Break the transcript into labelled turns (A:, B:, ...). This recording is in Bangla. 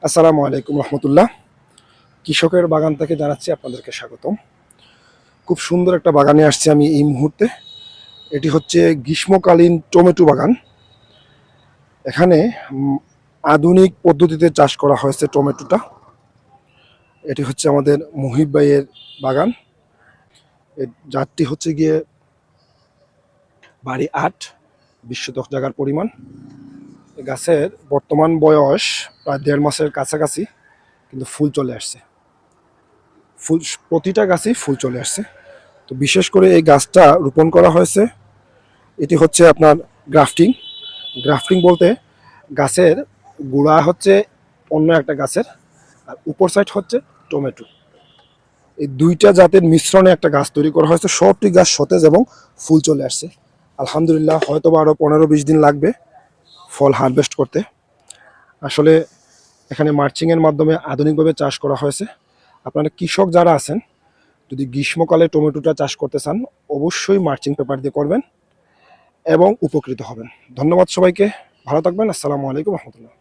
A: আসসালামু আলাইকুম রহমতুল্লাহ। কৃষকের বাগান থেকে জানাচ্ছি আপনাদেরকে স্বাগতম। খুব সুন্দর একটা বাগানে আসছি আমি এই মুহূর্তে। এটি হচ্ছে গ্রীষ্মকালীন টমেটো বাগান। এখানে আধুনিক পদ্ধতিতে চাষ করা হয়েছে টমেটোটা। এটি হচ্ছে আমাদের মুহিব ভাইয়ের বাগান। এর জাতটি হচ্ছে গিয়ে বাড়ি 8, 20 জায়গার পরিমাণ। গাছের বর্তমান বয়স প্রায় 1.5 মাসের কাছাকাছি, কিন্তু ফুল চলে আসছে। ফুল প্রতিটা গাছেই ফুল চলে আসছে। তো বিশেষ করে এই গাছটা রোপণ করা হয়েছে, এটি হচ্ছে আপনার গ্রাফটিং। গ্রাফটিং বলতে গাছের গোড়া হচ্ছে অন্য একটা গাছের, আর উপর সাইড হচ্ছে টমেটো। এই দুইটা জাতের মিশ্রণে একটা গাছ তৈরি করা হয়েছে। সবটি গাছ সতেজ এবং ফুল চলে আসছে আলহামদুলিল্লাহ। হয়তো বা আরও 15-20 দিন লাগবে ফল হারভেস্ট করতে। আসলে এখানে মার্চিংয়ের মাধ্যমে আধুনিকভাবে চাষ করা হয়েছে। আপনারা কৃষক যারা আছেন, যদি গ্রীষ্মকালে টমেটোটা চাষ করতে চান, অবশ্যই মার্চিং পেপার দিয়ে করবেন এবং উপকৃত হবেন। ধন্যবাদ সবাইকে, ভালো থাকবেন। আসসালামু আলাইকুম রহমতুল্লাহ।